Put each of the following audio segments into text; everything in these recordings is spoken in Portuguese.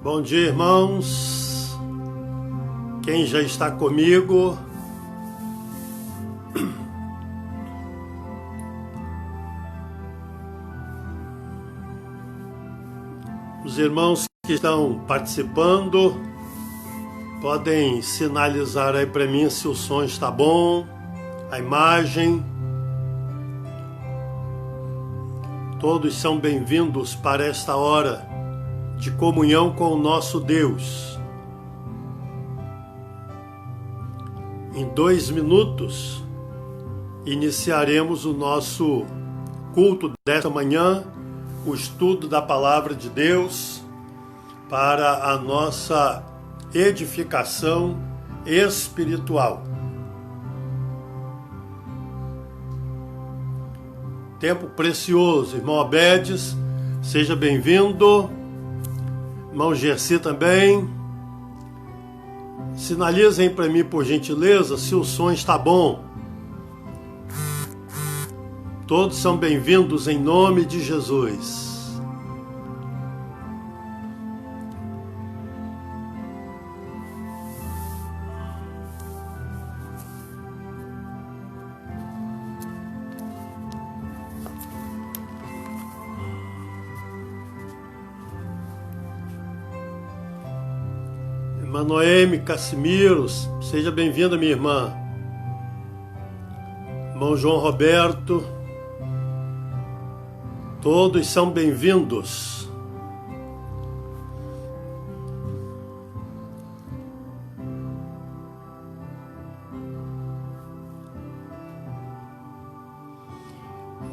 Bom dia, irmãos. Quem já está comigo, os irmãos que estão participando podem sinalizar aí para mim se o som está bom, a imagem. Todos são bem-vindos para esta hora de comunhão com o nosso Deus. Em 2 minutos, iniciaremos o nosso culto desta manhã, o estudo da Palavra de Deus, para a nossa edificação espiritual. Tempo precioso. Irmão Abedes, seja bem-vindo. Irmão Gersi também. Sinalizem para mim, por gentileza, se o som está bom. Todos são bem-vindos em nome de Jesus. Irmã Noemi Cassimiros, seja bem-vinda, minha irmã. Irmão João Roberto, todos são bem-vindos.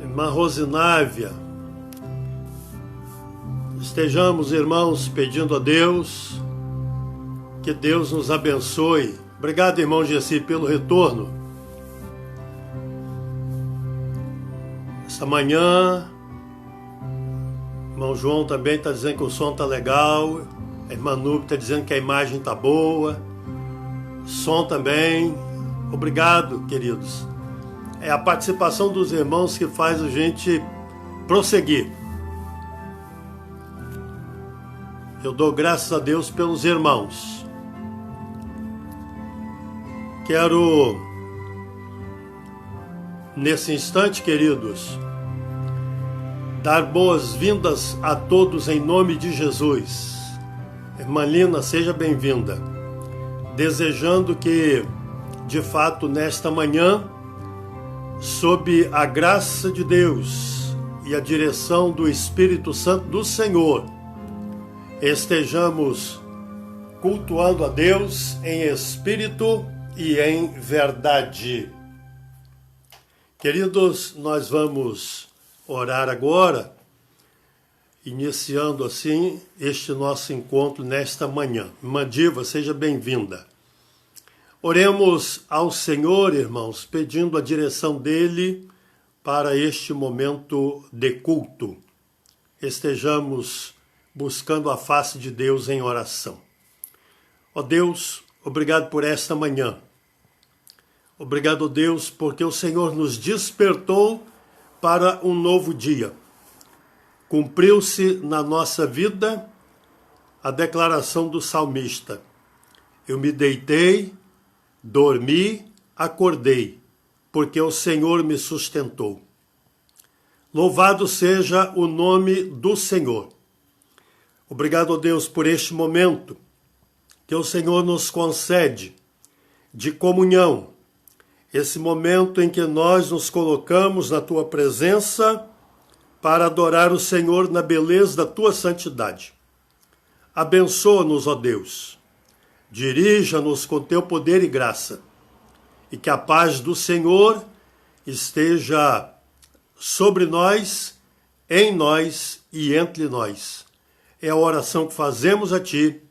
Irmã Rosinávia, estejamos, irmãos, pedindo a Deus que Deus nos abençoe. Obrigado, irmão Gessi, pelo retorno. Essa manhã, irmão João também está dizendo que o som está legal. A irmã Nube está dizendo que a imagem está boa. Som também. Obrigado, queridos. É a participação dos irmãos que faz a gente prosseguir. Eu dou graças a Deus pelos irmãos. Quero, nesse instante, queridos, dar boas-vindas a todos em nome de Jesus. Irmã Lina, seja bem-vinda. Desejando que, de fato, nesta manhã, sob a graça de Deus e a direção do Espírito Santo do Senhor, estejamos cultuando a Deus em espírito e em verdade. Queridos, nós vamos orar agora, iniciando assim este nosso encontro nesta manhã. Irmã Diva, seja bem-vinda. Oremos ao Senhor, irmãos, pedindo a direção dele para este momento de culto. Estejamos buscando a face de Deus em oração. Ó Deus, obrigado por esta manhã. Obrigado, Deus, porque o Senhor nos despertou para um novo dia. Cumpriu-se na nossa vida a declaração do salmista. Eu me deitei, dormi, acordei, porque o Senhor me sustentou. Louvado seja o nome do Senhor. Obrigado, Deus, por este momento que o Senhor nos concede de comunhão, esse momento em que nós nos colocamos na Tua presença para adorar o Senhor na beleza da Tua santidade. Abençoa-nos, ó Deus, dirija-nos com Teu poder e graça, e que a paz do Senhor esteja sobre nós, em nós e entre nós. É a oração que fazemos a Ti,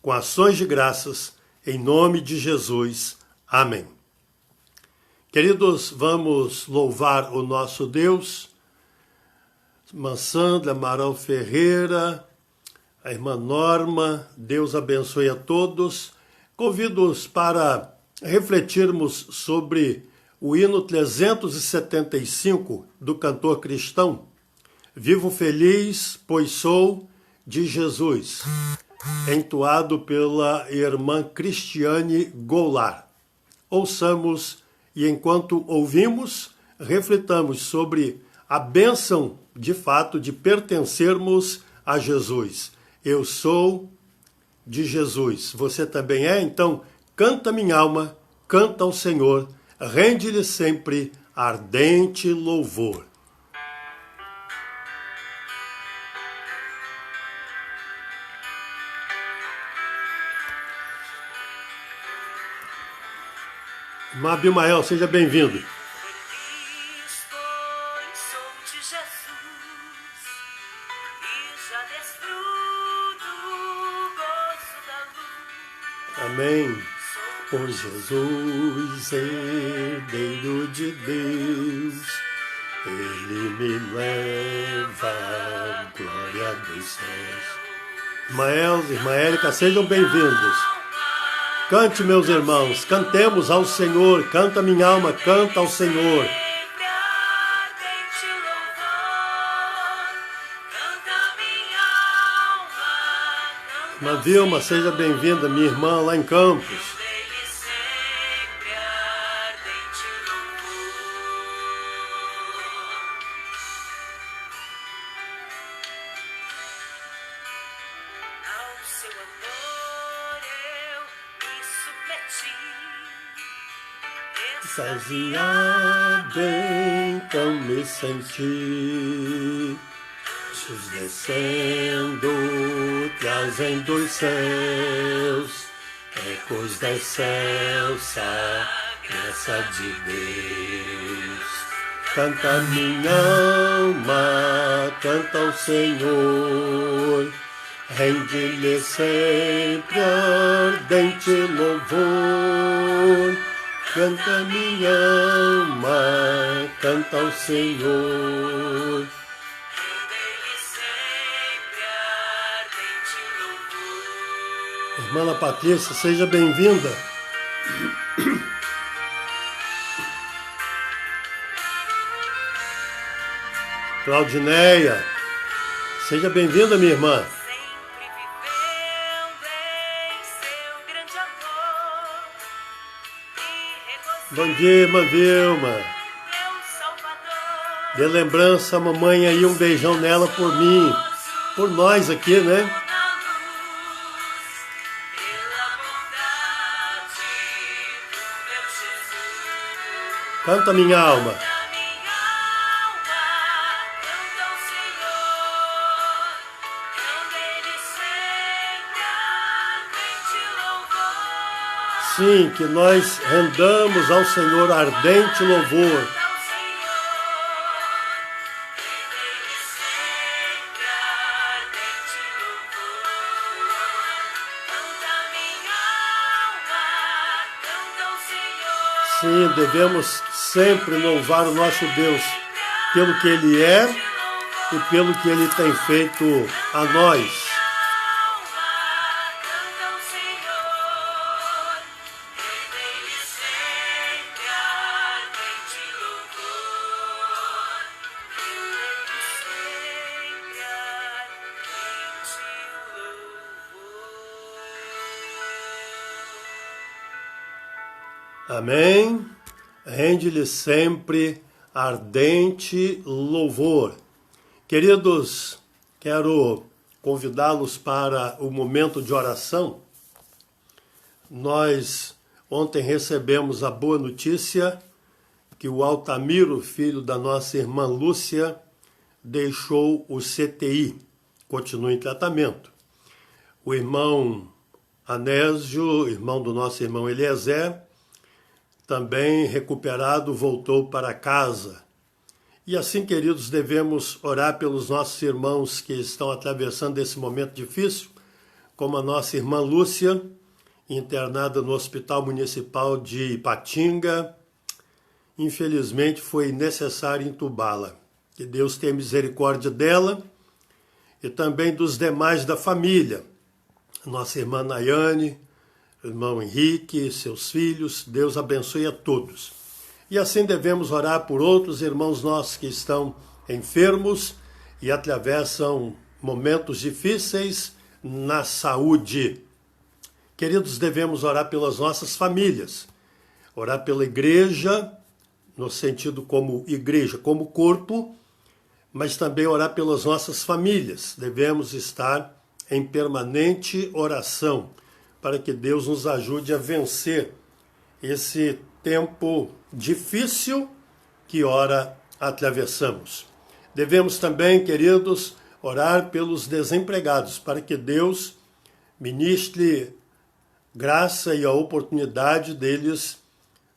com ações de graças, em nome de Jesus. Amém. Queridos, vamos louvar o nosso Deus. Irmã Sandra, Amaral Ferreira, a irmã Norma, Deus abençoe a todos. Convido-os para refletirmos sobre o hino 375 do cantor cristão. Vivo feliz, pois sou de Jesus. entoado pela irmã Cristiane Goulart. Ouçamos e, enquanto ouvimos, refletamos sobre a bênção, de fato, de pertencermos a Jesus. Eu sou de Jesus. Você também é? Então, canta minha alma, canta ao Senhor, rende-lhe sempre ardente louvor. Irmã Abimael, seja bem-vindo. Amém. Por Jesus, Herdeiro de Deus, Ele me leva à glória dos céus. Irmã irmã Érica, sejam bem-vindos. Cante, meus irmãos, cantemos ao Senhor, canta minha alma, canta ao Senhor. Irmã Vilma, seja bem-vinda, minha irmã lá em Campos. Saciado, então me senti, anjos descendo, trazem dos céus, ecos da excelsa graça de Deus. Canta minha alma, canta ao Senhor, rende-lhe sempre ardente louvor. Canta minha alma, canta ao Senhor. Irmã Ana Patrícia, seja bem-vinda. Claudineia, seja bem-vinda, minha irmã. Bom dia, irmã Vilma. Dê lembrança à mamãe aí, um beijão nela por mim, por nós aqui, né? Canta minha alma. Sim, que nós rendamos ao Senhor ardente louvor. Sim, devemos sempre louvar o nosso Deus pelo que Ele é e pelo que Ele tem feito a nós. Amém. Rende-lhe sempre ardente louvor. Queridos, quero convidá-los para o momento de oração. Nós ontem recebemos a boa notícia que o Altamiro, filho da nossa irmã Lúcia, deixou o CTI, continua em tratamento. O irmão Anésio, irmão do nosso irmão Eliezer, também recuperado, voltou para casa. E assim, queridos, devemos orar pelos nossos irmãos que estão atravessando esse momento difícil, como a nossa irmã Lúcia, internada no Hospital Municipal de Ipatinga. Infelizmente, foi necessário entubá-la. Que Deus tenha misericórdia dela e também dos demais da família. Nossa irmã Nayane, irmão Henrique, seus filhos, Deus abençoe a todos. E assim devemos orar por outros irmãos nossos que estão enfermos e atravessam momentos difíceis na saúde. Queridos, devemos orar pelas nossas famílias, orar pela igreja, no sentido como igreja, como corpo, mas também orar pelas nossas famílias. Devemos estar em permanente oração para que Deus nos ajude a vencer esse tempo difícil que ora atravessamos. Devemos também, queridos, orar pelos desempregados, para que Deus ministre graça e a oportunidade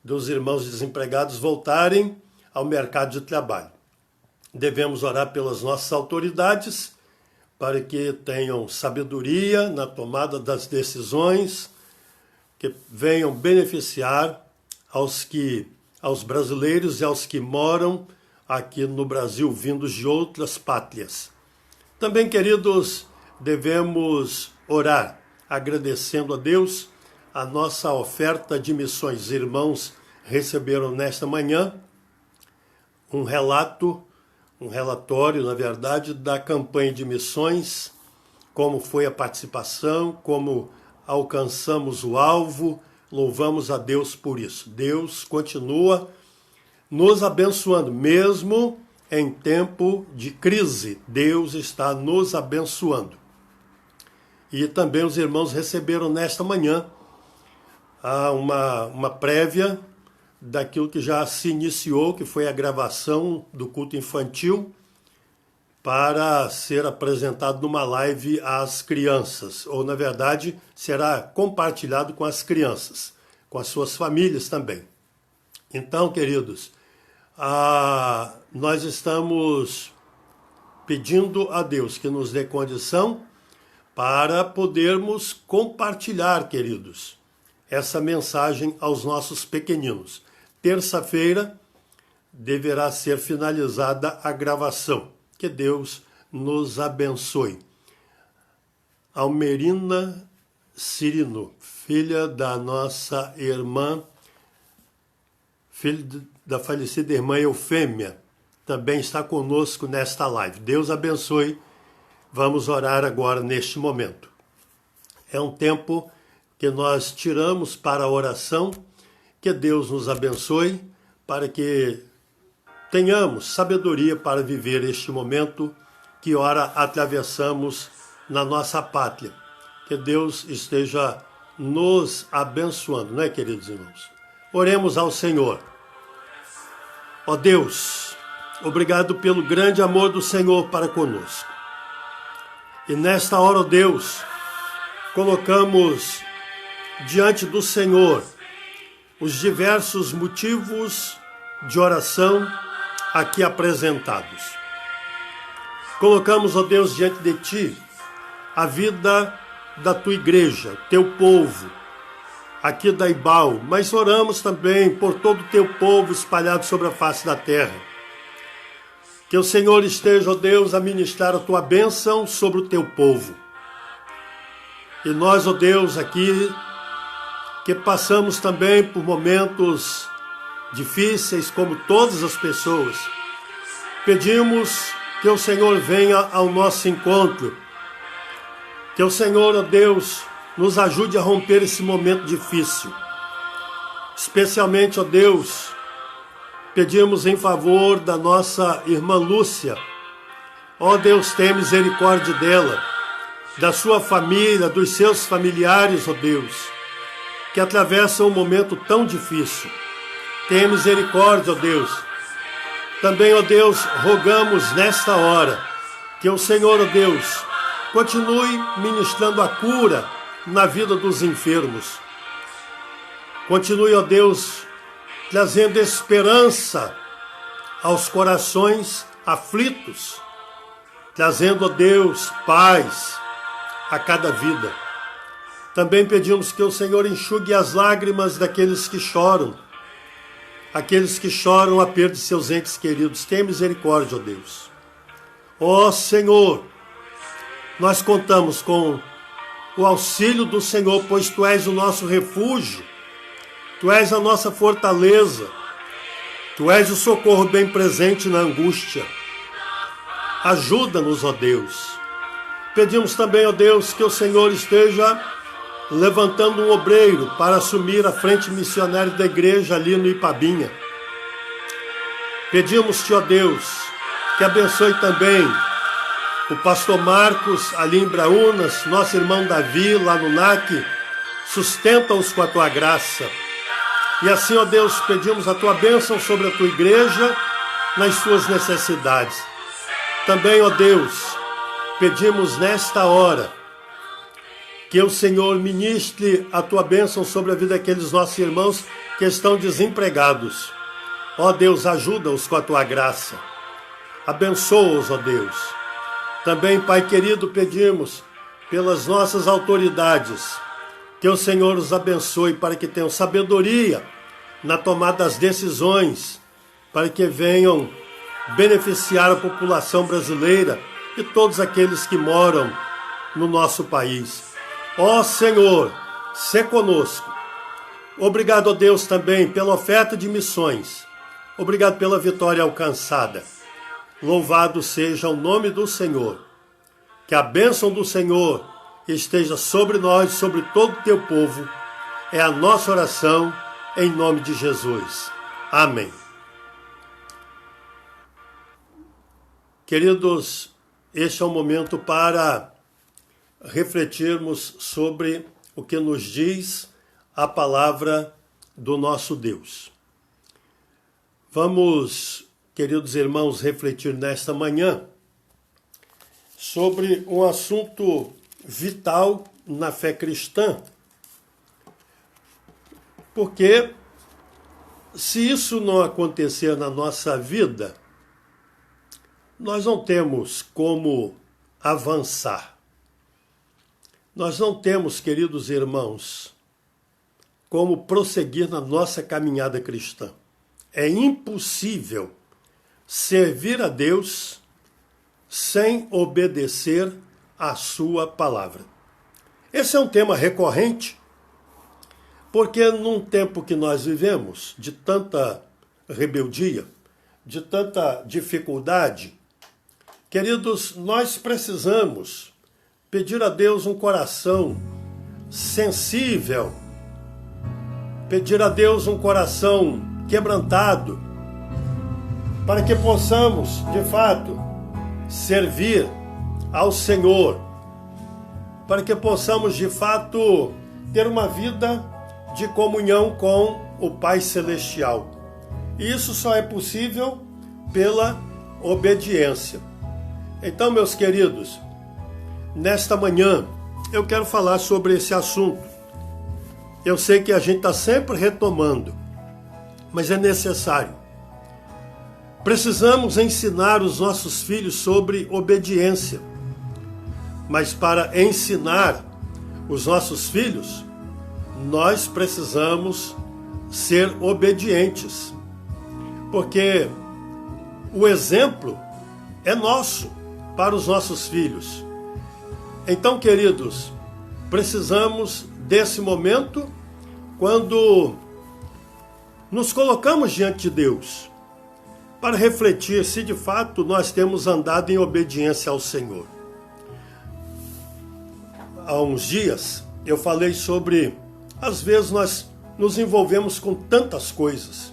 dos irmãos desempregados, voltarem ao mercado de trabalho. Devemos orar pelas nossas autoridades, para que tenham sabedoria na tomada das decisões, que venham beneficiar aos brasileiros e aos que moram aqui no Brasil, vindos de outras pátrias. Também, queridos, devemos orar, agradecendo a Deus a nossa oferta de missões. Irmãos receberam nesta manhã um relatório, na verdade, da campanha de missões, como foi a participação, como alcançamos o alvo. Louvamos a Deus por isso. Deus continua nos abençoando, mesmo em tempo de crise. Deus está nos abençoando. E também os irmãos receberam nesta manhã uma prévia daquilo que já se iniciou, que foi a gravação do culto infantil, para ser apresentado numa live às crianças, ou na verdade será compartilhado com as crianças, com as suas famílias também. Então, queridos, nós estamos pedindo a Deus que nos dê condição para podermos compartilhar, queridos, essa mensagem aos nossos pequeninos. Terça-feira deverá ser finalizada a gravação. Que Deus nos abençoe. Almerina Cirino, filha da nossa irmã, filha da falecida irmã Eufêmia, também está conosco nesta live. Deus abençoe. Vamos orar agora neste momento. É um tempo que nós tiramos para a oração. Que Deus nos abençoe para que tenhamos sabedoria para viver este momento que ora atravessamos na nossa pátria. Que Deus esteja nos abençoando, né, queridos irmãos? Oremos ao Senhor. Ó Deus, obrigado pelo grande amor do Senhor para conosco. E nesta hora, ó Deus, colocamos diante do Senhor os diversos motivos de oração aqui apresentados. Colocamos, ó Deus, diante de Ti a vida da Tua igreja, Teu povo, aqui da Ibal, mas oramos também por todo o Teu povo espalhado sobre a face da terra. Que o Senhor esteja, ó Deus, a ministrar a Tua bênção sobre o Teu povo. E nós, ó Deus, aqui, que passamos também por momentos difíceis, como todas as pessoas, pedimos que o Senhor venha ao nosso encontro, que o Senhor, ó Deus, nos ajude a romper esse momento difícil. Especialmente, ó Deus, pedimos em favor da nossa irmã Lúcia. Ó Deus, tenha misericórdia dela, da sua família, dos seus familiares, ó Deus, que atravessam um momento tão difícil. Tenha misericórdia, ó Deus. Também, ó Deus, rogamos nesta hora que o Senhor, ó Deus, continue ministrando a cura na vida dos enfermos. Continue, ó Deus, trazendo esperança aos corações aflitos, trazendo, ó Deus, paz a cada vida. Também pedimos que o Senhor enxugue as lágrimas daqueles que choram, aqueles que choram a perda de seus entes queridos. Tenha misericórdia, ó Deus. Ó Senhor, nós contamos com o auxílio do Senhor, pois Tu és o nosso refúgio, Tu és a nossa fortaleza, Tu és o socorro bem presente na angústia. Ajuda-nos, ó Deus. Pedimos também, ó Deus, que o Senhor esteja levantando um obreiro para assumir a frente missionária da igreja ali no Ipabinha. Pedimos-te, ó Deus, que abençoe também o pastor Marcos ali em Braúnas, nosso irmão Davi lá no NAC, sustenta-os com a tua graça. E assim, ó Deus, pedimos a tua bênção sobre a tua igreja nas suas necessidades. Também, ó Deus, pedimos nesta hora que o Senhor ministre a tua bênção sobre a vida daqueles nossos irmãos que estão desempregados. Ó Deus, ajuda-os com a tua graça. Abençoa-os, ó Deus. Também, Pai querido, pedimos pelas nossas autoridades que o Senhor os abençoe para que tenham sabedoria na tomada das decisões, para que venham beneficiar a população brasileira e todos aqueles que moram no nosso país. Ó Senhor, sê conosco. Obrigado, ó Deus, também pela oferta de missões. Obrigado pela vitória alcançada. Louvado seja o nome do Senhor. Que a bênção do Senhor esteja sobre nós, sobre todo o teu povo. É a nossa oração em nome de Jesus. Amém. Queridos, este é o momento para refletirmos sobre o que nos diz a palavra do nosso Deus. Vamos, queridos irmãos, refletir nesta manhã sobre um assunto vital na fé cristã, porque se isso não acontecer na nossa vida, nós não temos como avançar. Nós não temos, queridos irmãos, como prosseguir na nossa caminhada cristã. É impossível servir a Deus sem obedecer à sua palavra. Esse é um tema recorrente, porque num tempo que nós vivemos, de tanta rebeldia, de tanta dificuldade, queridos, nós precisamos pedir a Deus um coração sensível, pedir a Deus um coração quebrantado, para que possamos, de fato, servir ao Senhor, para que possamos, de fato, ter uma vida de comunhão com o Pai Celestial. E isso só é possível pela obediência. Então, meus queridos, nesta manhã eu quero falar sobre esse assunto. Eu sei que a gente está sempre retomando, mas é necessário. Precisamos ensinar os nossos filhos sobre obediência. Mas para ensinar os nossos filhos, nós precisamos ser obedientes. Porque o exemplo é nosso para os nossos filhos. Então, queridos, precisamos desse momento quando nos colocamos diante de Deus para refletir se de fato nós temos andado em obediência ao Senhor. Há uns dias eu falei sobre, às vezes nós nos envolvemos com tantas coisas.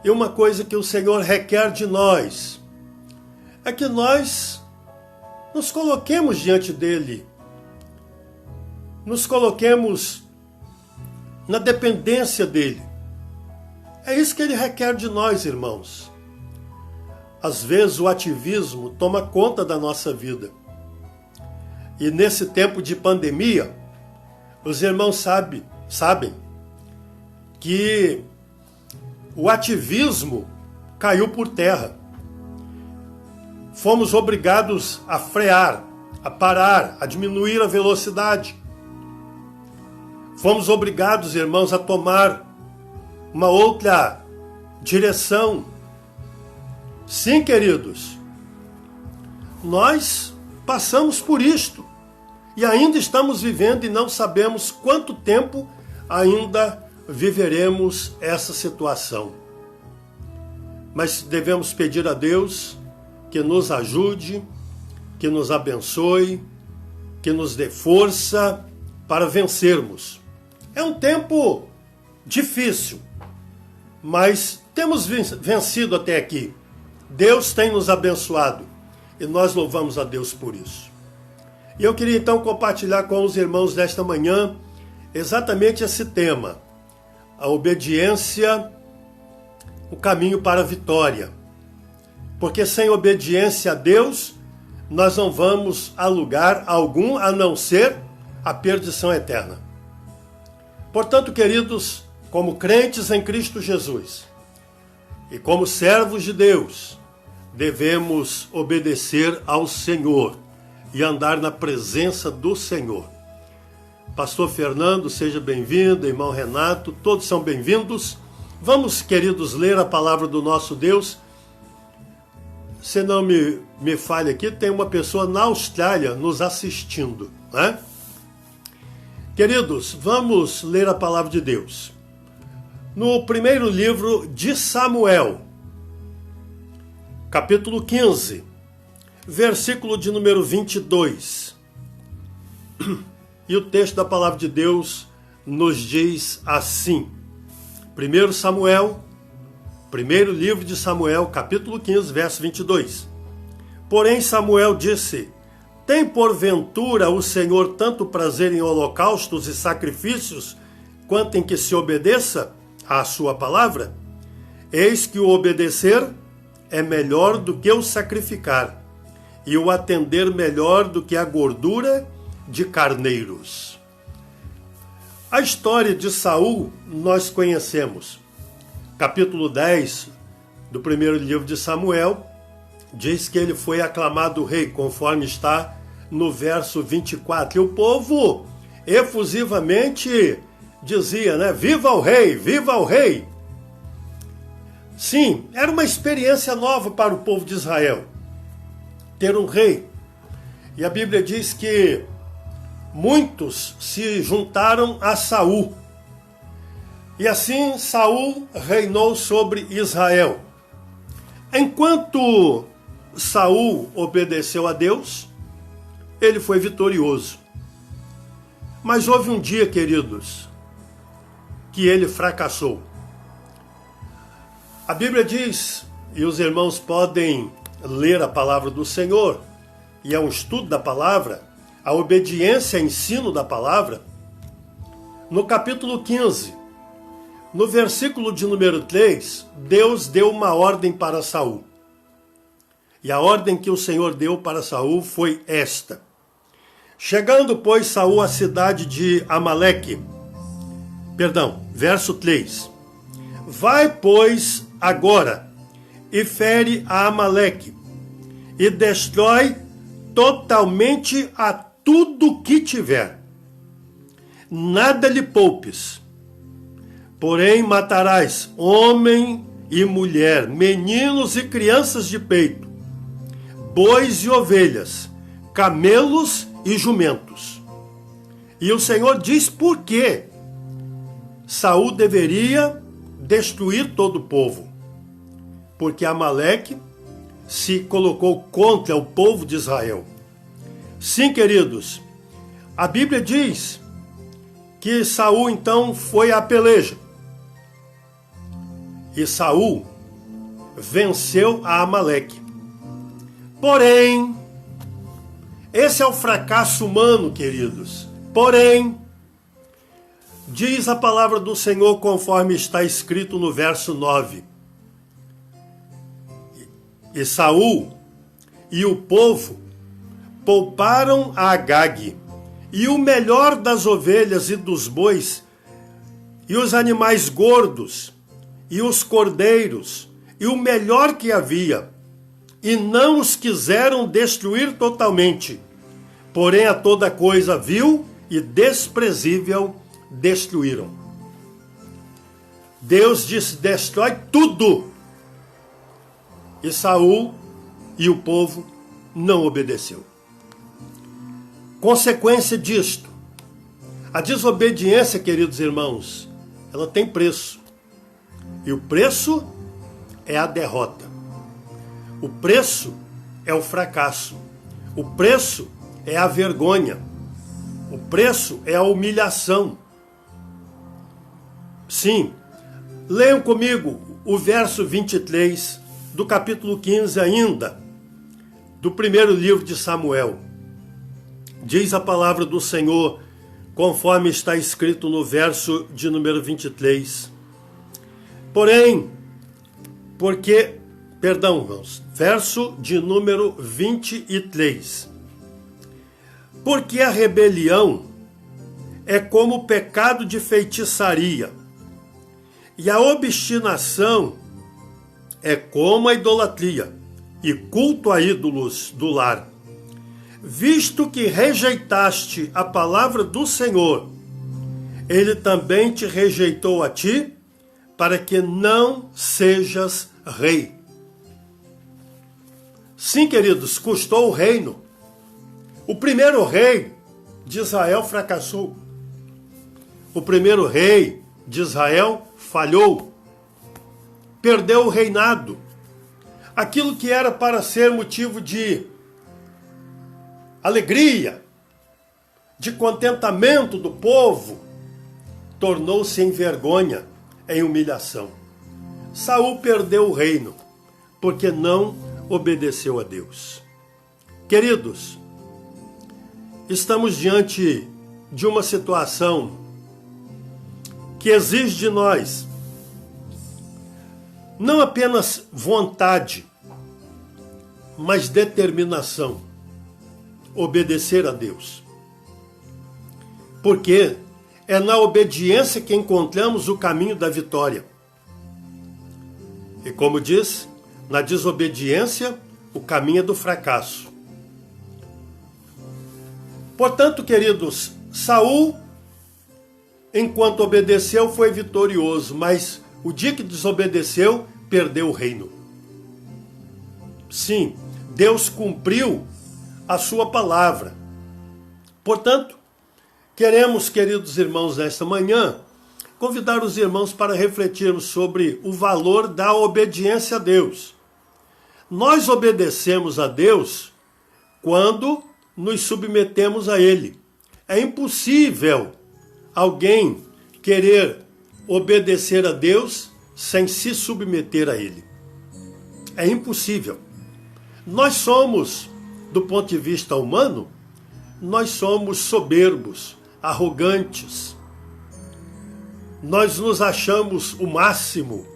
E uma coisa que o Senhor requer de nós é que nós nos coloquemos diante dele, nos coloquemos na dependência dele. É isso que ele requer de nós, irmãos. Às vezes o ativismo toma conta da nossa vida. E nesse tempo de pandemia, os irmãos sabem que o ativismo caiu por terra. Fomos obrigados a frear, a parar, a diminuir a velocidade. Fomos obrigados, irmãos, a tomar uma outra direção. Sim, queridos, nós passamos por isto e ainda estamos vivendo e não sabemos quanto tempo ainda viveremos essa situação. Mas devemos pedir a Deus que nos ajude, que nos abençoe, que nos dê força para vencermos. É um tempo difícil, mas temos vencido até aqui. Deus tem nos abençoado e nós louvamos a Deus por isso. E eu queria então compartilhar com os irmãos desta manhã exatamente esse tema: a obediência, o caminho para a vitória. Porque sem obediência a Deus, nós não vamos a lugar algum a não ser a perdição eterna. Portanto, queridos, como crentes em Cristo Jesus e como servos de Deus, devemos obedecer ao Senhor e andar na presença do Senhor. Pastor Fernando, seja bem-vindo, irmão Renato, todos são bem-vindos. Vamos, queridos, ler a palavra do nosso Deus. Se não me falhe aqui, tem uma pessoa na Austrália nos assistindo, né? Queridos, vamos ler a palavra de Deus. No primeiro livro de Samuel, capítulo 15, versículo de número 22. E o texto da palavra de Deus nos diz assim: 1 Samuel, primeiro livro de Samuel, capítulo 15, verso 22. Porém Samuel disse: tem porventura o Senhor tanto prazer em holocaustos e sacrifícios, quanto em que se obedeça à sua palavra? Eis que o obedecer é melhor do que o sacrificar, e o atender melhor do que a gordura de carneiros. A história de Saul nós conhecemos. Capítulo 10 do primeiro livro de Samuel diz que ele foi aclamado rei, conforme está no verso 24. E o povo efusivamente dizia, né? Viva o rei, viva o rei! Sim, era uma experiência nova para o povo de Israel, ter um rei. E a Bíblia diz que muitos se juntaram a Saul. E assim Saul reinou sobre Israel. Enquanto Saul obedeceu a Deus, ele foi vitorioso. Mas houve um dia, queridos, que ele fracassou. A Bíblia diz, e os irmãos podem ler a palavra do Senhor, e é um estudo da palavra, a obediência é ensino da palavra. No capítulo 15, no versículo de número 3, Deus deu uma ordem para Saul. E a ordem que o Senhor deu para Saul foi esta: chegando, pois, Saul à cidade de Amaleque. Verso 3. Vai, pois, agora, e fere a Amaleque, e destrói totalmente a tudo que tiver. Nada lhe poupes. Porém matarás homem e mulher, meninos e crianças de peito, bois e ovelhas, camelos e jumentos. E o Senhor diz por que Saul deveria destruir todo o povo. Porque Amaleque se colocou contra o povo de Israel. Sim, queridos, a Bíblia diz que Saul então foi à peleja. E Saul venceu a Amaleque. Porém, esse é o fracasso humano, queridos. Porém, diz a palavra do Senhor conforme está escrito no verso 9. E Saul e o povo pouparam a Agag, e o melhor das ovelhas e dos bois, e os animais gordos, e os cordeiros, e o melhor que havia, e não os quiseram destruir totalmente, porém a toda coisa vil e desprezível destruíram. Deus disse: destrói tudo. E Saul e o povo não obedeceu. Consequência disto, a desobediência, queridos irmãos, ela tem preço. E o preço é a derrota. O preço é o fracasso. O preço é a vergonha. O preço é a humilhação. Sim, leiam comigo o verso 23 do capítulo 15 ainda, do primeiro livro de Samuel. Diz a palavra do Senhor, conforme está escrito no verso de número 23. Verso de número 23. Porque a rebelião é como o pecado de feitiçaria, e a obstinação é como a idolatria e culto a ídolos do lar. Visto que rejeitaste a palavra do Senhor, ele também te rejeitou a ti, para que não sejas rei. Sim, queridos, custou o reino. O primeiro rei de Israel fracassou. O primeiro rei de Israel falhou. Perdeu o reinado. Aquilo que era para ser motivo de alegria, de contentamento do povo, tornou-se em vergonha, em humilhação. Saul perdeu o reino, porque não obedeceu a Deus. Queridos, estamos diante de uma situação que exige de nós não apenas vontade, mas determinação, obedecer a Deus. Porque é na obediência que encontramos o caminho da vitória. E como diz, na desobediência, o caminho é do fracasso. Portanto, queridos, Saul, enquanto obedeceu, foi vitorioso, mas o dia que desobedeceu, perdeu o reino. Sim, Deus cumpriu a sua palavra. Portanto, queremos, queridos irmãos, nesta manhã, convidar os irmãos para refletirmos sobre o valor da obediência a Deus. Nós obedecemos a Deus quando nos submetemos a Ele. É impossível alguém querer obedecer a Deus sem se submeter a Ele. É impossível. Nós somos, do ponto de vista humano, nós somos soberbos, arrogantes. Nós nos achamos o máximo.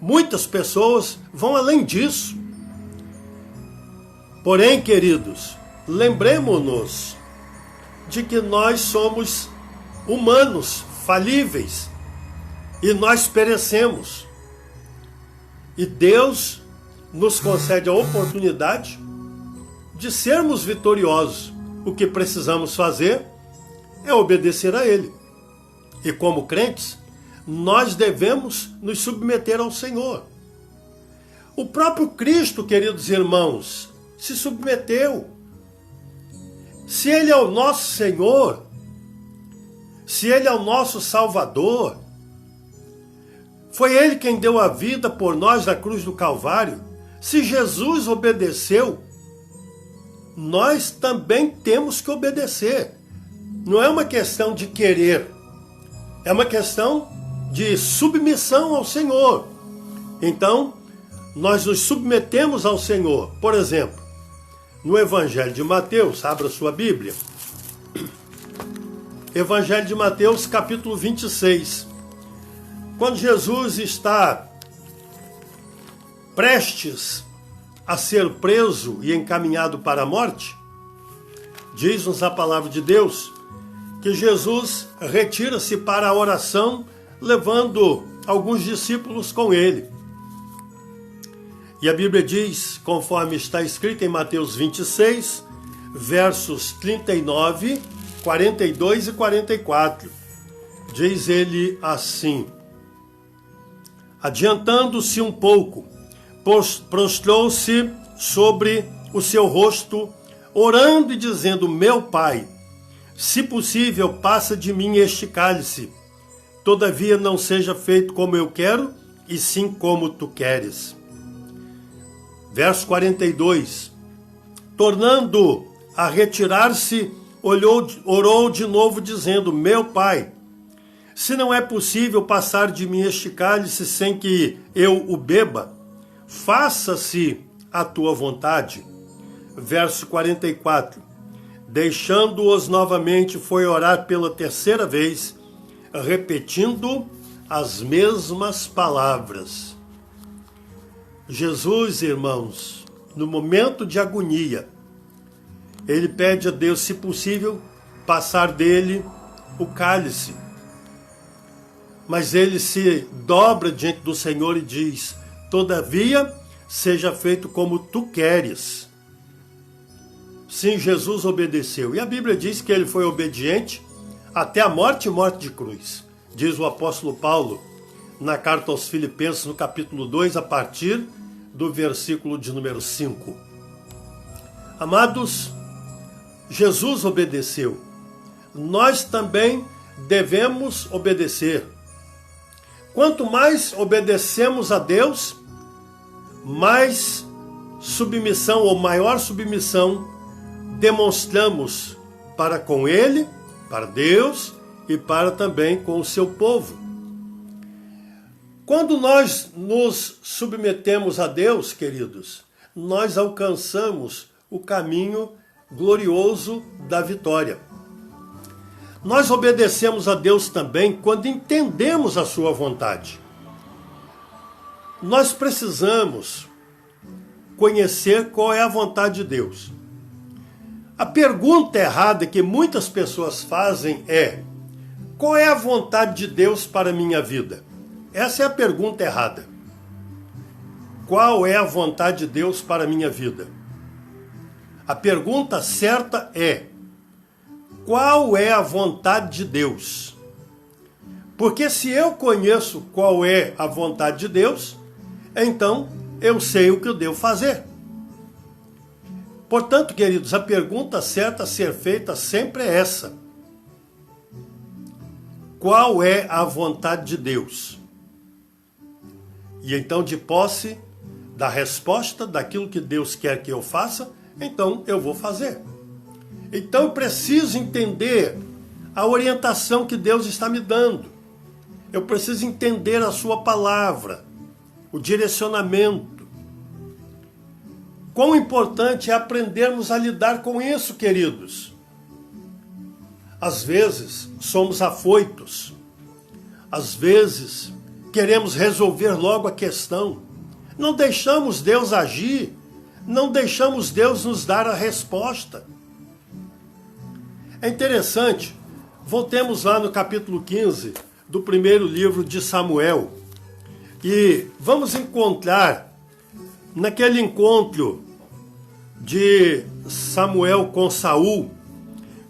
Muitas pessoas vão além disso. Porém, queridos, lembremos-nos de que nós somos humanos, falíveis, e nós perecemos. E Deus nos concede a oportunidade de sermos vitoriosos. O que precisamos fazer é obedecer a Ele. E como crentes, nós devemos nos submeter ao Senhor. O próprio Cristo, queridos irmãos, se submeteu. Se Ele é o nosso Senhor, se Ele é o nosso Salvador, foi Ele quem deu a vida por nós na cruz do Calvário. Se Jesus obedeceu, nós também temos que obedecer. Não é uma questão de querer, é uma questão de submissão ao Senhor. Então, nós nos submetemos ao Senhor. Por exemplo, no Evangelho de Mateus, abra sua Bíblia. Evangelho de Mateus, capítulo 26. Quando Jesus está prestes a ser preso e encaminhado para a morte, diz-nos a palavra de Deus que Jesus retira-se para a oração, levando alguns discípulos com ele. E a Bíblia diz, conforme está escrito em Mateus 26, versos 39, 42 e 44. Diz ele assim: adiantando-se um pouco, prostrou-se sobre o seu rosto, orando e dizendo: meu Pai, se possível, passa de mim este cálice. Todavia não seja feito como eu quero, e sim como tu queres. Verso 42. Tornando a retirar-se orou de novo dizendo: meu Pai, se não é possível passar de mim este cálice sem que eu o beba, faça-se a tua vontade. Verso 44. Deixando-os novamente, foi orar pela terceira vez, repetindo as mesmas palavras. Jesus, irmãos, no momento de agonia, ele pede a Deus, se possível, passar dele o cálice. Mas ele se dobra diante do Senhor e diz: todavia, seja feito como tu queres. Sim, Jesus obedeceu. E a Bíblia diz que ele foi obediente até a morte e morte de cruz. Diz o apóstolo Paulo na carta aos Filipenses, no capítulo 2, a partir do versículo de número 5. Amados, Jesus obedeceu. Nós também devemos obedecer. Quanto mais obedecemos a Deus, mais submissão ou maior submissão demonstramos para com Ele, para Deus e para também com o seu povo. Quando nós nos submetemos a Deus, queridos, nós alcançamos o caminho glorioso da vitória. Nós obedecemos a Deus também quando entendemos a sua vontade. Nós precisamos conhecer qual é a vontade de Deus. A pergunta errada que muitas pessoas fazem é: qual é a vontade de Deus para a minha vida? Essa é a pergunta errada. Qual é a vontade de Deus para a minha vida? A pergunta certa é: qual é a vontade de Deus? Porque se eu conheço qual é a vontade de Deus, então eu sei o que eu devo fazer. Portanto, queridos, a pergunta certa a ser feita sempre é essa: qual é a vontade de Deus? E então, de posse da resposta daquilo que Deus quer que eu faça, então eu vou fazer. Então eu preciso entender a orientação que Deus está me dando. Eu preciso entender a sua palavra, o direcionamento. Quão importante é aprendermos a lidar com isso, queridos. Às vezes somos afoitos. Às vezes queremos resolver logo a questão. Não deixamos Deus agir. Não deixamos Deus nos dar a resposta. É interessante. Voltemos lá no capítulo 15 do primeiro livro de Samuel. E vamos encontrar naquele encontro de Samuel com Saul,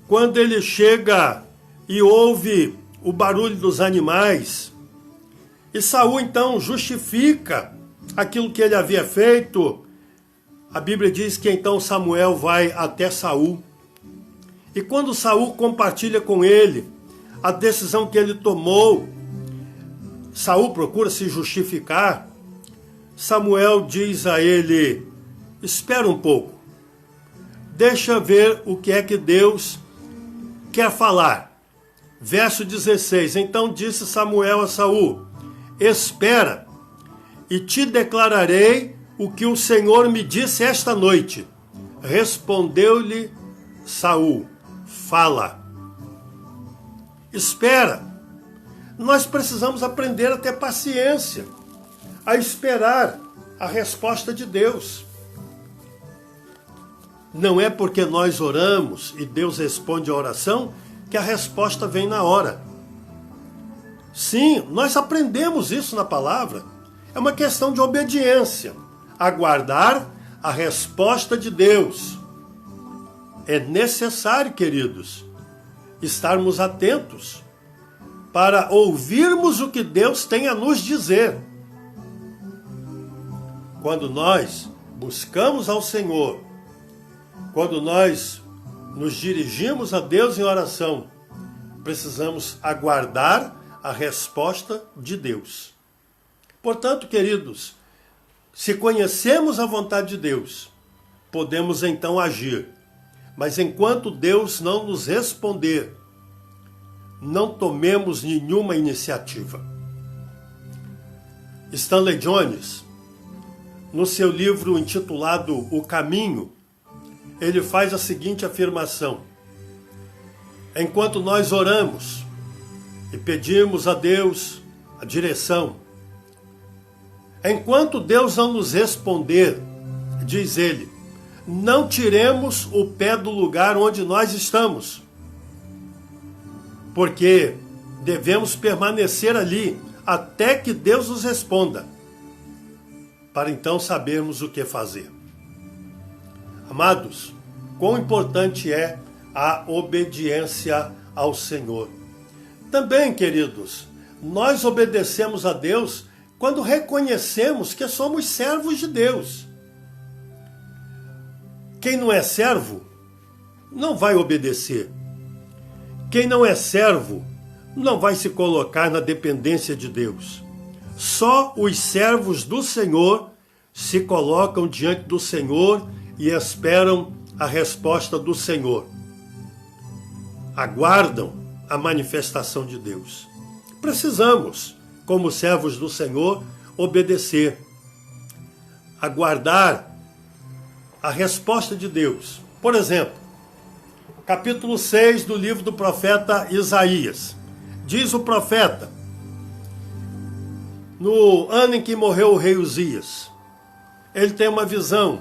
quando ele chega e ouve o barulho dos animais, e Saul então justifica aquilo que ele havia feito. A Bíblia diz que então Samuel vai até Saul, e quando Saul compartilha com ele a decisão que ele tomou, Saul procura se justificar. Samuel diz a ele: espera um pouco, deixa ver o que é que Deus quer falar. Verso 16. Então disse Samuel a Saul: espera, e te declararei o que o Senhor me disse esta noite. Respondeu-lhe Saul: fala. Espera. Nós precisamos aprender a ter paciência, a esperar a resposta de Deus. Não é porque nós oramos e Deus responde a oração que a resposta vem na hora. Sim, nós aprendemos isso na palavra. É uma questão de obediência. Aguardar a resposta de Deus. É necessário, queridos, estarmos atentos para ouvirmos o que Deus tem a nos dizer. Quando nós buscamos ao Senhor, quando nós nos dirigimos a Deus em oração, precisamos aguardar a resposta de Deus. Portanto, queridos, se conhecemos a vontade de Deus, podemos então agir. Mas enquanto Deus não nos responder, não tomemos nenhuma iniciativa. Stanley Jones, no seu livro intitulado O Caminho, ele faz a seguinte afirmação: enquanto nós oramos e pedimos a Deus a direção, enquanto Deus não nos responder, diz ele, não tiremos o pé do lugar onde nós estamos, porque devemos permanecer ali até que Deus nos responda, para então sabermos o que fazer. Amados, quão importante é a obediência ao Senhor. Também, queridos, nós obedecemos a Deus quando reconhecemos que somos servos de Deus. Quem não é servo não vai obedecer. Quem não é servo não vai se colocar na dependência de Deus. Só os servos do Senhor se colocam diante do Senhor e esperam a resposta do Senhor. Aguardam a manifestação de Deus. Precisamos, como servos do Senhor, obedecer, aguardar a resposta de Deus. Por exemplo, capítulo 6 do livro do profeta Isaías. Diz o profeta, no ano em que morreu o rei Uzias, ele tem uma visão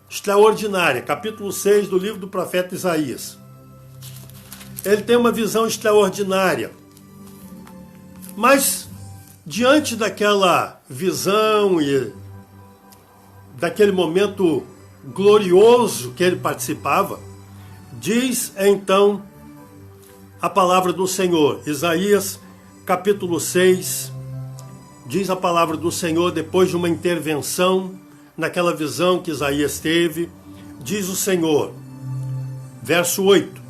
extraordinária. Capítulo 6 do livro do profeta Isaías. Ele tem uma visão extraordinária. Mas, diante daquela visão e daquele momento glorioso que ele participava, diz então a palavra do Senhor. Isaías, capítulo 6, diz a palavra do Senhor, depois de uma intervenção naquela visão que Isaías teve, diz o Senhor, verso 8,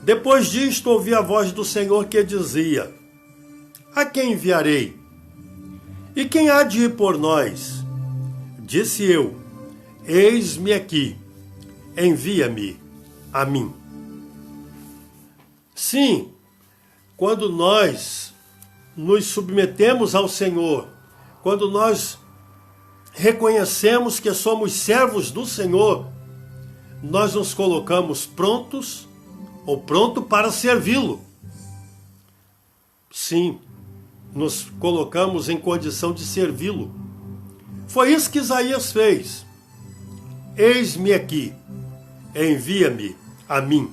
depois disto ouvi a voz do Senhor que dizia, a quem enviarei? E quem há de ir por nós? Disse eu, eis-me aqui, envia-me a mim. Sim, quando nós nos submetemos ao Senhor, quando nós reconhecemos que somos servos do Senhor, nós nos colocamos prontos ou pronto para servi-lo. Sim, nos colocamos em condição de servi-lo. Foi isso que Isaías fez. Eis-me aqui, envia-me a mim.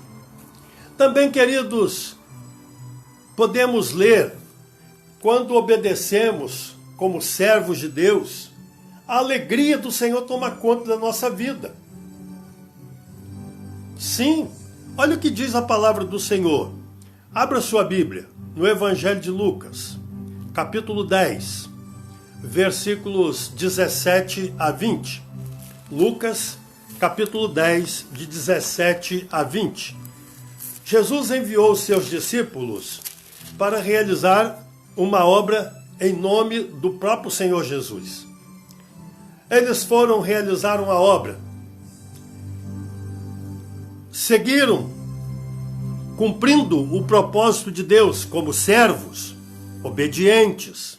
Também, queridos, podemos ler, quando obedecemos como servos de Deus, a alegria do Senhor toma conta da nossa vida. Sim, olha o que diz a palavra do Senhor. Abra sua Bíblia no Evangelho de Lucas, capítulo 10, versículos 17 a 20. Lucas, capítulo 10, de 17 a 20. Jesus enviou os seus discípulos para realizar uma obra em nome do próprio Senhor Jesus. Eles foram realizar uma obra. Seguiram, cumprindo o propósito de Deus como servos, obedientes.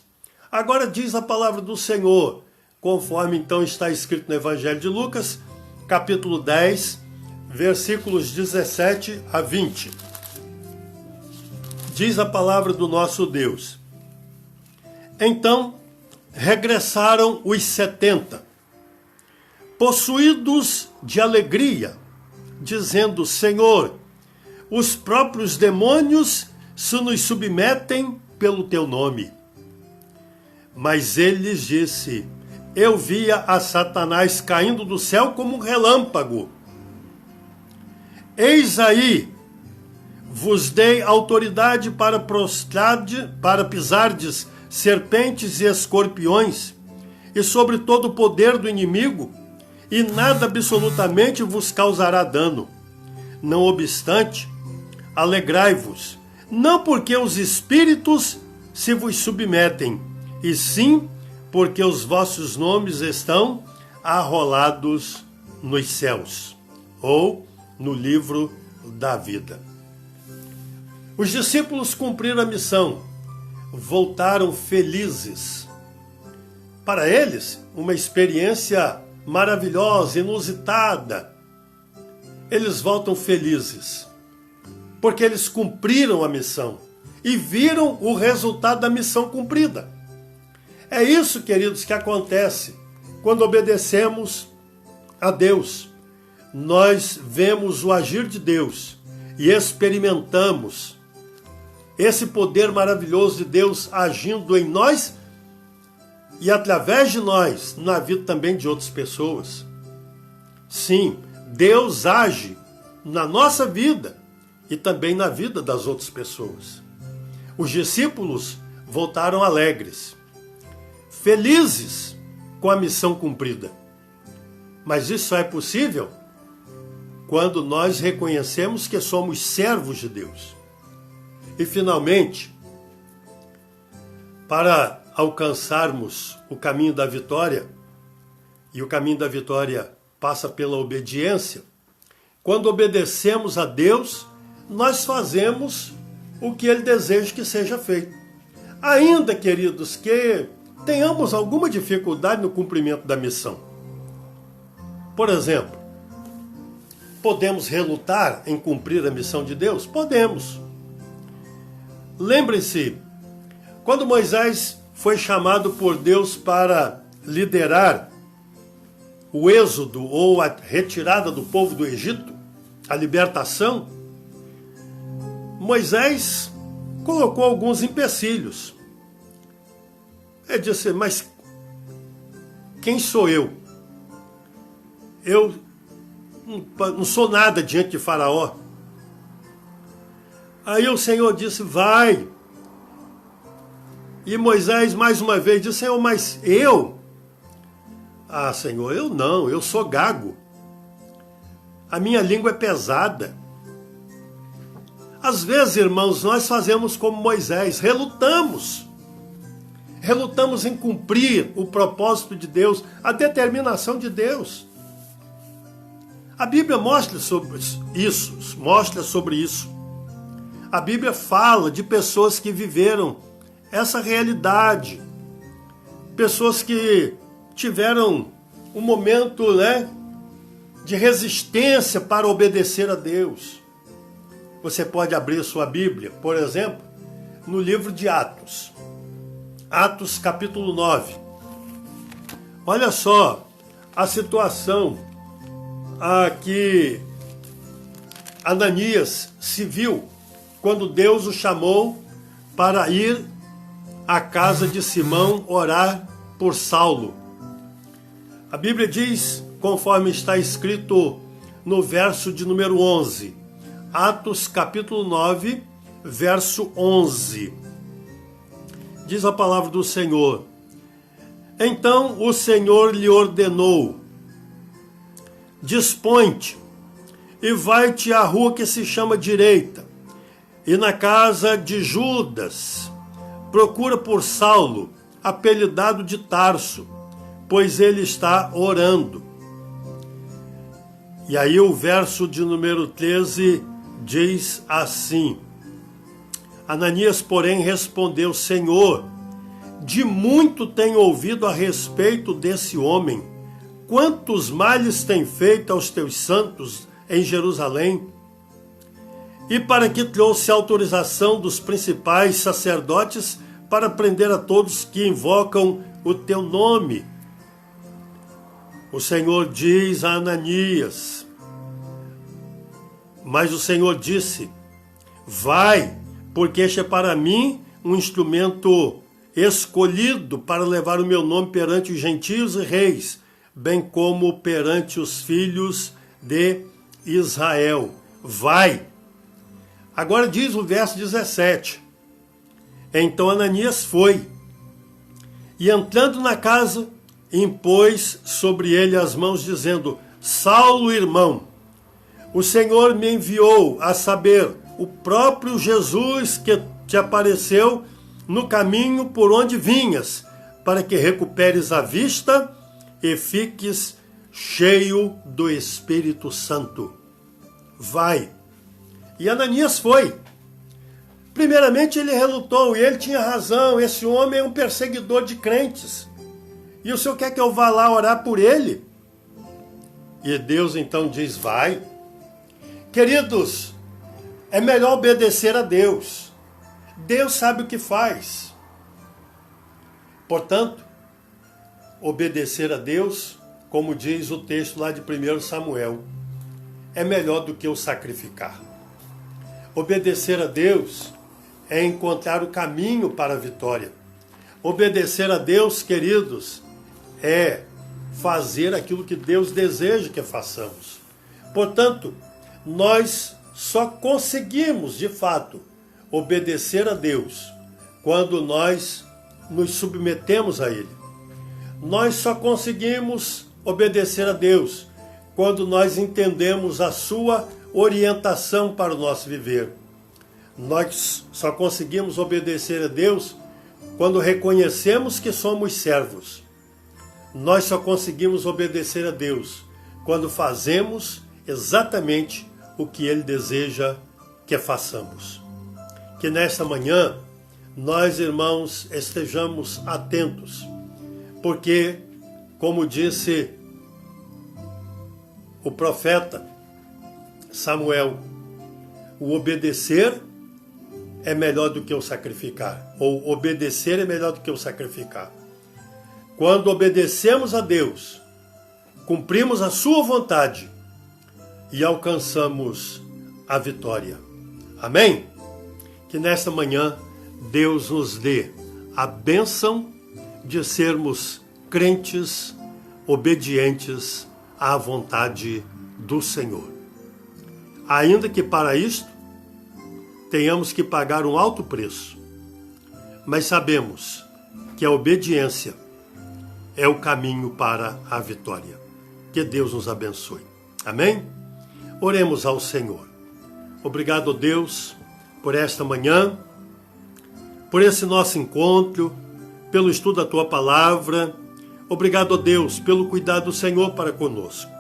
Agora diz a palavra do Senhor, conforme então está escrito no Evangelho de Lucas, capítulo 10, versículos 17 a 20. Diz a palavra do nosso Deus. Então regressaram os 70, possuídos de alegria, dizendo, Senhor, os próprios demônios se nos submetem pelo teu nome. Mas ele lhes disse, eu via a Satanás caindo do céu como um relâmpago. Eis aí, vos dei autoridade para pisardes serpentes e escorpiões, e sobre todo o poder do inimigo, e nada absolutamente vos causará dano. Não obstante, alegrai-vos, não porque os espíritos se vos submetem, e sim porque os vossos nomes estão arrolados nos céus. ou no livro da vida. Os discípulos cumpriram a missão, voltaram felizes. Para eles, uma experiência maravilhosa, inusitada. Eles voltam felizes, porque eles cumpriram a missão e viram o resultado da missão cumprida. É isso, queridos, que acontece quando obedecemos a Deus. Nós vemos o agir de Deus e experimentamos esse poder maravilhoso de Deus agindo em nós e através de nós, na vida também de outras pessoas. Sim, Deus age na nossa vida e também na vida das outras pessoas. Os discípulos voltaram alegres, felizes com a missão cumprida. Mas isso só é possível quando nós reconhecemos que somos servos de Deus. E finalmente, para alcançarmos o caminho da vitória, e o caminho da vitória passa pela obediência, quando obedecemos a Deus, nós fazemos o que Ele deseja que seja feito. Ainda, queridos, que tenhamos alguma dificuldade no cumprimento da missão. Por exemplo, podemos relutar em cumprir a missão de Deus? Podemos. Lembre-se, quando Moisés foi chamado por Deus para liderar o êxodo ou a retirada do povo do Egito, a libertação, Moisés colocou alguns empecilhos. Ele disse, mas quem sou eu? Eu não sou nada diante de Faraó. Aí o Senhor disse, vai. E Moisés mais uma vez disse, Senhor, mas eu? Ah, Senhor, eu não, eu sou gago. A minha língua é pesada. Às vezes, irmãos, nós fazemos como Moisés, relutamos. Relutamos em cumprir o propósito de Deus, a determinação de Deus. A Bíblia mostra sobre isso. A Bíblia fala de pessoas que viveram essa realidade. Pessoas que tiveram um momento, de resistência para obedecer a Deus. Você pode abrir sua Bíblia, por exemplo, no livro de Atos. Atos capítulo 9. Olha só a situação a que Ananias se viu quando Deus o chamou para ir à casa de Simão orar por Saulo. A Bíblia diz, conforme está escrito no verso de número 11, Atos capítulo 9, verso 11. Diz a palavra do Senhor, então o Senhor lhe ordenou, dispõe-te e vai-te à rua que se chama Direita, e na casa de Judas, procura por Saulo, apelidado de Tarso, pois ele está orando. E aí o verso de número 13 diz assim, Ananias, porém, respondeu, Senhor, de muito tenho ouvido a respeito desse homem, quantos males tem feito aos teus santos em Jerusalém, e para que trouxe autorização dos principais sacerdotes para prender a todos que invocam o teu nome. O Senhor diz a Ananias, mas o Senhor disse, vai, porque este é para mim um instrumento escolhido para levar o meu nome perante os gentios e reis, bem como perante os filhos de Israel. Vai. Agora diz o verso 17. Então Ananias foi, e entrando na casa, impôs sobre ele as mãos, dizendo, Saulo, irmão, o Senhor me enviou a saber, o próprio Jesus que te apareceu no caminho por onde vinhas, para que recuperes a vista e fiques cheio do Espírito Santo. Vai. E Ananias foi. Primeiramente ele relutou, e ele tinha razão, esse homem é um perseguidor de crentes. E o senhor quer que eu vá lá orar por ele? E Deus então diz, vai. Queridos, é melhor obedecer a Deus. Deus sabe o que faz. Portanto, obedecer a Deus, como diz o texto lá de 1 Samuel, é melhor do que o sacrificar. Obedecer a Deus é encontrar o caminho para a vitória. Obedecer a Deus, queridos, é fazer aquilo que Deus deseja que façamos. Portanto, nós só conseguimos, de fato, obedecer a Deus quando nós nos submetemos a Ele. Nós só conseguimos obedecer a Deus quando nós entendemos a sua orientação para o nosso viver. Nós só conseguimos obedecer a Deus quando reconhecemos que somos servos. Nós só conseguimos obedecer a Deus quando fazemos exatamente o que Ele deseja que façamos. Que nesta manhã nós, irmãos, estejamos atentos, porque, como disse o profeta Samuel, o obedecer é melhor do que o sacrificar, ou obedecer é melhor do que o sacrificar. Quando obedecemos a Deus, cumprimos a sua vontade e alcançamos a vitória. Amém? Que nesta manhã Deus nos dê a bênção de sermos crentes obedientes à vontade do Senhor. Ainda que para isto tenhamos que pagar um alto preço, mas sabemos que a obediência é o caminho para a vitória. Que Deus nos abençoe. Amém? Oremos ao Senhor. Obrigado, Deus, por esta manhã, por esse nosso encontro, pelo estudo da Tua Palavra. Obrigado, Deus, pelo cuidado do Senhor para conosco.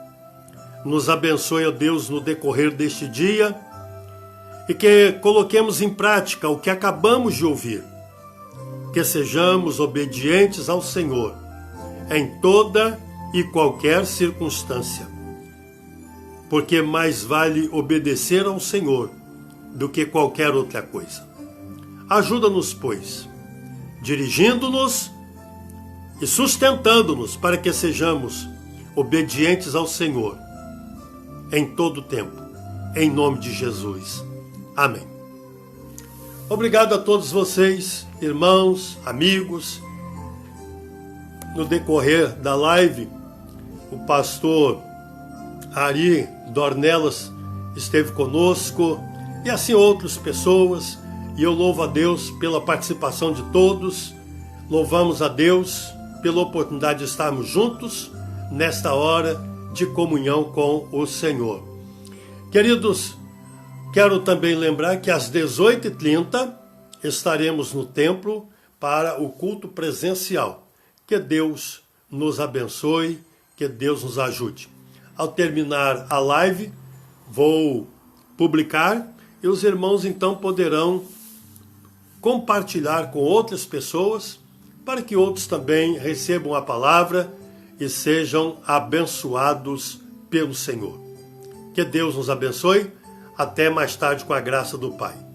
Nos abençoe, ó Deus, no decorrer deste dia e que coloquemos em prática o que acabamos de ouvir. Que sejamos obedientes ao Senhor em toda e qualquer circunstância, porque mais vale obedecer ao Senhor do que qualquer outra coisa. Ajuda-nos, pois, dirigindo-nos e sustentando-nos para que sejamos obedientes ao Senhor em todo o tempo, em nome de Jesus. Amém. Obrigado a todos vocês, irmãos, amigos. No decorrer da live, o pastor Ari Dornelas esteve conosco e assim outras pessoas, e eu louvo a Deus pela participação de todos. Louvamos a Deus pela oportunidade de estarmos juntos nesta hora de comunhão com o Senhor. Queridos, quero também lembrar que às 18h30 estaremos no templo para o culto presencial. Que Deus nos abençoe, que Deus nos ajude. Ao terminar a live, vou publicar e os irmãos então poderão compartilhar com outras pessoas para que outros também recebam a palavra e sejam abençoados pelo Senhor. Que Deus nos abençoe. Até mais tarde com a graça do Pai.